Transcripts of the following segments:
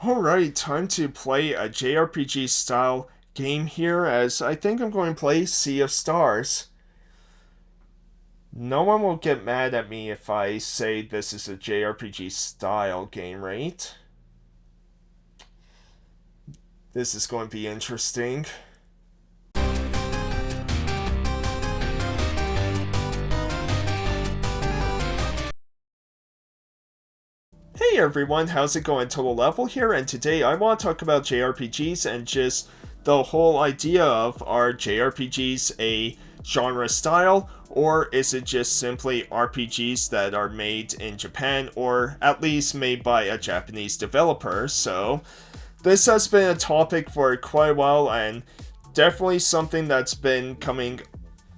Alright, time to play a JRPG style game here, as I think I'm going to play Sea of Stars. No one will get mad at me if I say this is a JRPG style game, right? This is going to be interesting. Hey everyone, how's it going? Total Level here, and today I want to talk about JRPGs and just the whole idea of, are JRPGs a genre style, or is it just simply RPGs that are made in Japan, or at least made by a Japanese developer? So this has been a topic for quite a while, and definitely something that's been coming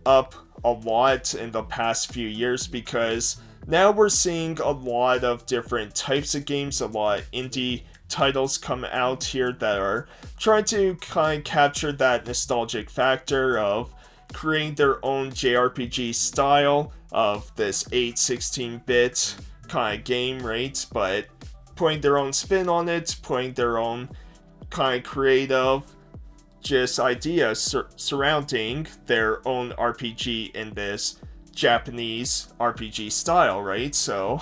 up a lot in the past few years, because now we're seeing a lot of different types of games, a lot of indie titles come out here that are trying to kind of capture that nostalgic factor of creating their own JRPG style of this 8-16-bit kind of game, right? But putting their own spin on it, putting their own kind of creative just ideas surrounding their own RPG in this Japanese RPG style, right? So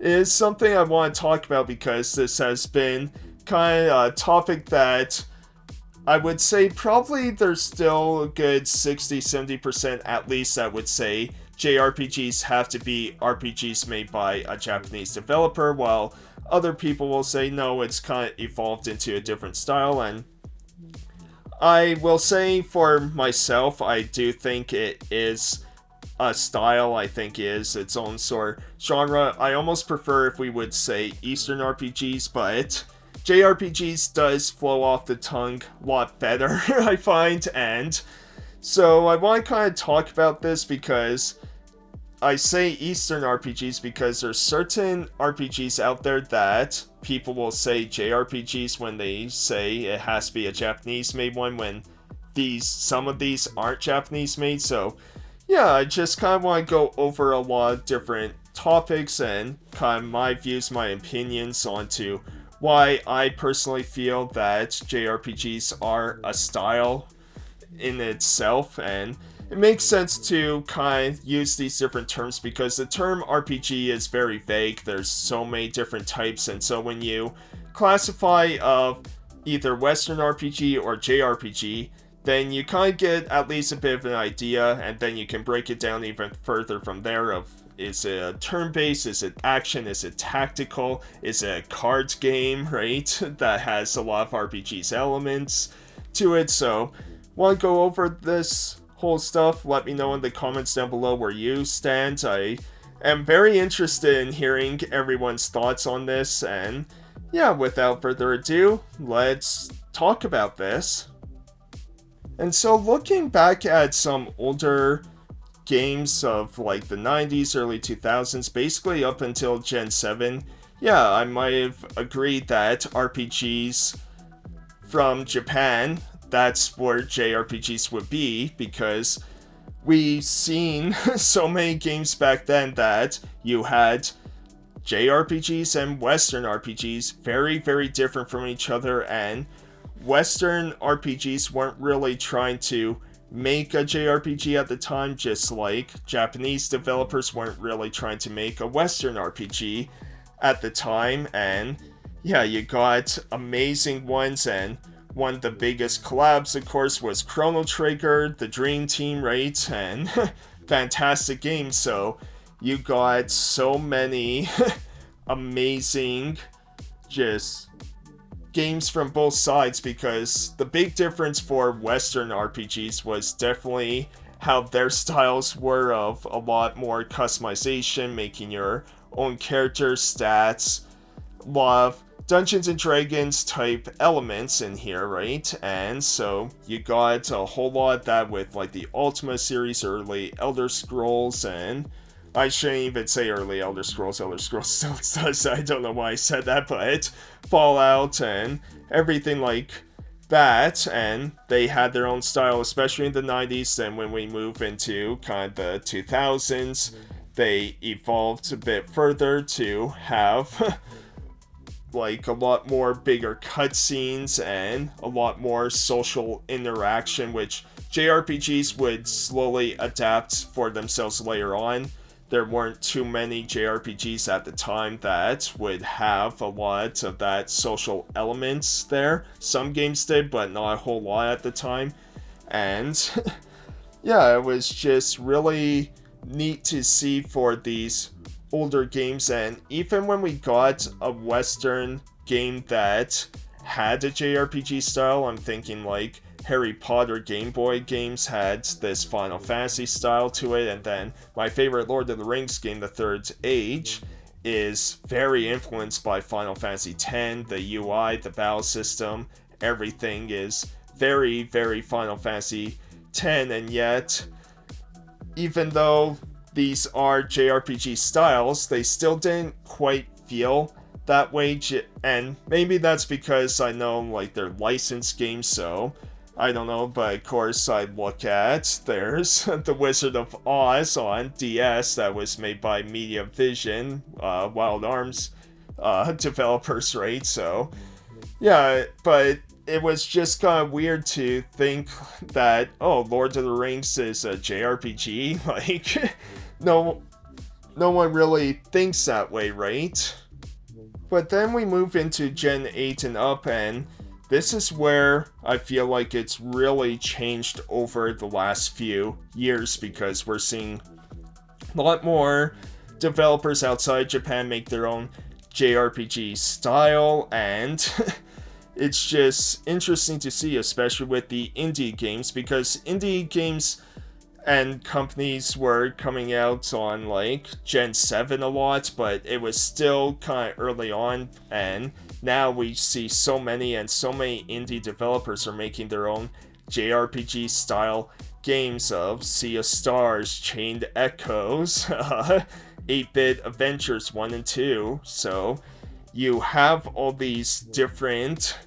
it is something I want to talk about, because this has been kind of a topic that I would say probably there's still a good 60-70% at least that would say JRPGs have to be RPGs made by a Japanese developer, while other people will say no, it's kind of evolved into a different style. And I will say for myself, I do think it is a style. I think it is its own sort of genre. I almost prefer if we would say Eastern RPGs, but JRPGs does flow off the tongue a lot better, I find. And so I want to kind of talk about this, because I say Eastern RPGs because there's certain RPGs out there that people will say JRPGs when they say it has to be a Japanese made one, when some of these aren't Japanese made. So yeah, I just kind of want to go over a lot of different topics and kind of my views, my opinions onto why I personally feel that JRPGs are a style in itself. And it makes sense to kind of use these different terms, because the term RPG is very vague. There's so many different types, and so when you classify of either Western RPG or JRPG, then you kind of get at least a bit of an idea, and then you can break it down even further from there of, is it a turn-based, is it action, is it tactical, is it a cards game, right, that has a lot of RPGs elements to it. So want to go over this whole stuff? Let me know in the comments down below where you stand. I am very interested in hearing everyone's thoughts on this, and yeah, without further ado, let's talk about this. And so looking back at some older games of like the 90s, early 2000s, basically up until Gen 7, yeah, I might have agreed that RPGs from Japan, that's where JRPGs would be, because we've seen so many games back then that you had JRPGs and Western RPGs, very, very different from each other, and Western RPGs weren't really trying to make a JRPG at the time, just like Japanese developers weren't really trying to make a Western RPG at the time. And yeah, you got amazing ones, and one of the biggest collabs, of course, was Chrono Trigger, the Dream Team, right? And fantastic games. So you got so many amazing just games from both sides, because the big difference for Western RPGs was definitely how their styles were of a lot more customization, making your own character stats, a lot of Dungeons and Dragons type elements in here, right? And so you got a whole lot of that with like the Ultima series, early Elder Scrolls, and I shouldn't even say early Elder Scrolls still does, I don't know why I said that, but Fallout and everything like that, and they had their own style, especially in the 90s. Then when we move into kind of the 2000s, they evolved a bit further to have like a lot more bigger cutscenes and a lot more social interaction, which JRPGs would slowly adapt for themselves later on. There weren't too many JRPGs at the time that would have a lot of that social elements there. Some games did, but not a whole lot at the time. And yeah, it was just really neat to see for these older games. And even when we got a Western game that had a JRPG style, I'm thinking like Harry Potter Game Boy games had this Final Fantasy style to it, and then my favorite Lord of the Rings game, The Third Age, is very influenced by Final Fantasy X. The UI, the battle system, everything is very, very Final Fantasy X, and yet, even though these are JRPG styles, they still didn't quite feel that way, and maybe that's because I know like they're licensed games, so I don't know, but of course I look at, there's The Wizard of Oz on DS that was made by Media Vision, Wild Arms developers, right? So yeah, but it was just kind of weird to think that, oh, Lord of the Rings is a JRPG. Like, no one really thinks that way, right? But then we move into Gen 8 and up, and this is where I feel like it's really changed over the last few years, because we're seeing a lot more developers outside Japan make their own JRPG style, and it's just interesting to see, especially with the indie games, because indie games and companies were coming out on like Gen 7 a lot, but it was still kind of early on, and now we see so many indie developers are making their own JRPG style games of Sea of Stars, Chained Echoes, 8-Bit Adventures 1 and 2, so you have all these different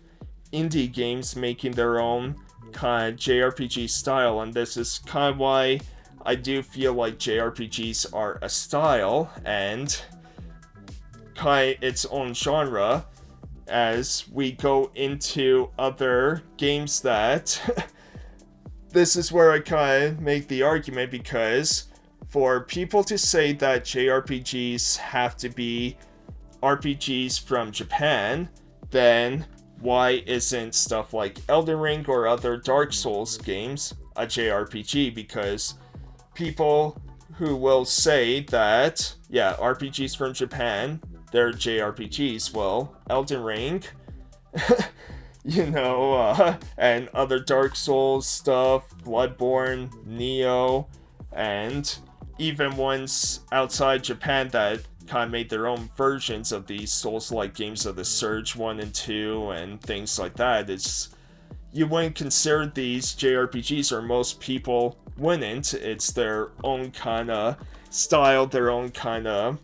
indie games making their own kind of JRPG style, and this is kind of why I do feel like JRPGs are a style and kind of its own genre, as we go into other games that this is where I kind of make the argument, because for people to say that JRPGs have to be RPGs from Japan, then why isn't stuff like Elden Ring or other Dark Souls games a JRPG? Because people who will say that, yeah, RPGs from Japan, they're JRPGs. Well, Elden Ring, and other Dark Souls stuff, Bloodborne, Neo, and even ones outside Japan that kind of made their own versions of these Souls-like games of the Surge 1 and 2 and things like that. You wouldn't consider these JRPGs, or most people wouldn't. It's their own kind of style, their own kind of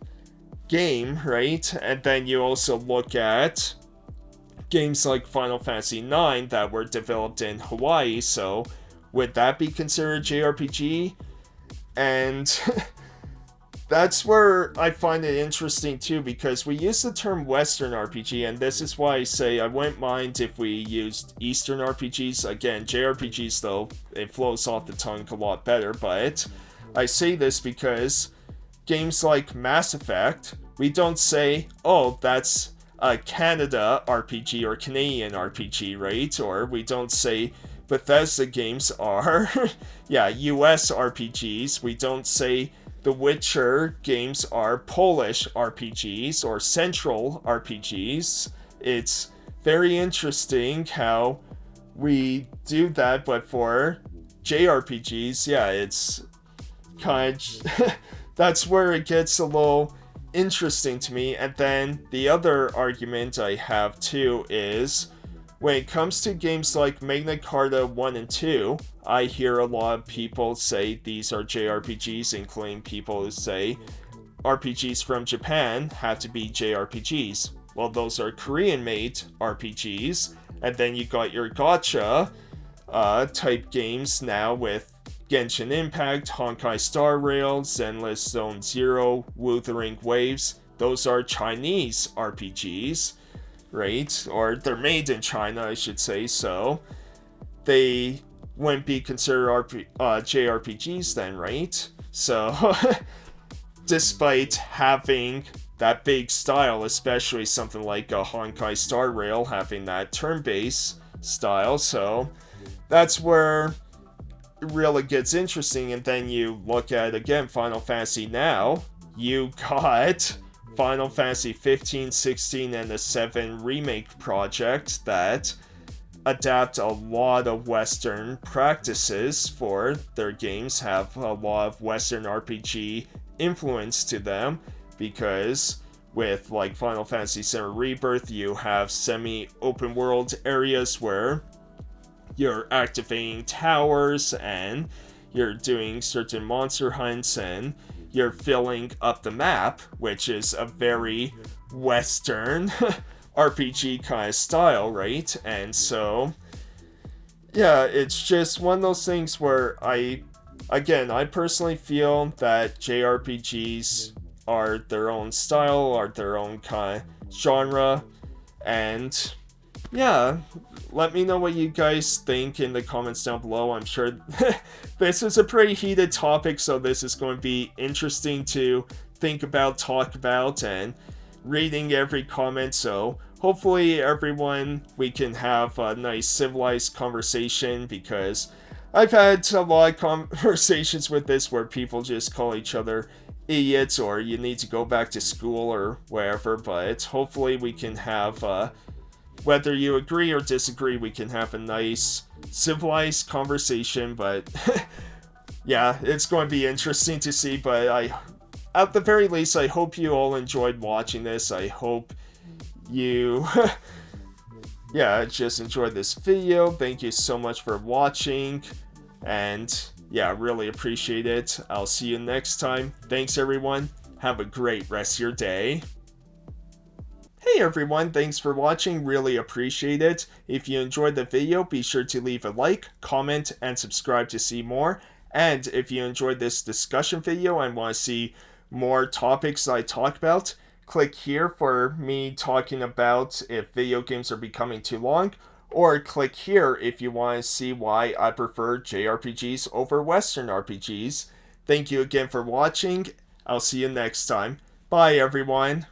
game, right? And then you also look at games like Final Fantasy IX that were developed in Hawaii, so would that be considered JRPG? And that's where I find it interesting too, because we use the term Western RPG, and this is why I say I wouldn't mind if we used Eastern RPGs. Again, JRPGs though, it flows off the tongue a lot better, but I say this because games like Mass Effect, we don't say, oh, that's a Canada RPG or Canadian RPG, right? Or we don't say Bethesda games are, US RPGs. We don't say The Witcher games are Polish RPGs or Central RPGs. It's very interesting how we do that, but for JRPGs, it's kind of that's where it gets a little interesting to me. And then the other argument I have too is, when it comes to games like Magna Carta 1 and 2, I hear a lot of people say these are JRPGs, including people who say RPGs from Japan have to be JRPGs. Well, those are Korean-made RPGs, and then you got your gacha type games now with Genshin Impact, Honkai Star Rail, Zenless Zone Zero, Wuthering Waves. Those are Chinese RPGs. right? Or they're made in China, I should say, so they wouldn't be considered JRPGs then, right? So, despite having that big style, especially something like a Honkai Star Rail having that turn-based style, so that's where it really gets interesting. And then you look at, again, Final Fantasy now, you got Final Fantasy 15, 16, and the 7 remake project that adapt a lot of Western practices for their games, have a lot of Western RPG influence to them, because with like Final Fantasy VII Rebirth, you have semi-open world areas where you're activating towers and you're doing certain monster hunts and you're filling up the map, which is a very Western RPG kind of style, right? And so, yeah, it's just one of those things where I personally feel that JRPGs are their own style, are their own kind of genre, and yeah, let me know what you guys think in the comments down below. I'm sure this is a pretty heated topic, so this is going to be interesting to think about, talk about, and reading every comment. So hopefully everyone, we can have a nice civilized conversation, because I've had a lot of conversations with this where people just call each other idiots or you need to go back to school or wherever, but hopefully we can have whether you agree or disagree, we can have a nice civilized conversation. But yeah, it's going to be interesting to see, but at the very least, I hope you all enjoyed watching this. I hope you yeah, just enjoyed this video. Thank you so much for watching, and yeah, really appreciate it. I'll see you next time. Thanks everyone. Have a great rest of your day. Hey everyone, thanks for watching, really appreciate it. If you enjoyed the video, be sure to leave a like, comment, and subscribe to see more. And if you enjoyed this discussion video and want to see more topics I talk about, click here for me talking about if video games are becoming too long, or click here if you want to see why I prefer JRPGs over Western RPGs. Thank you again for watching. I'll see you next time. Bye everyone.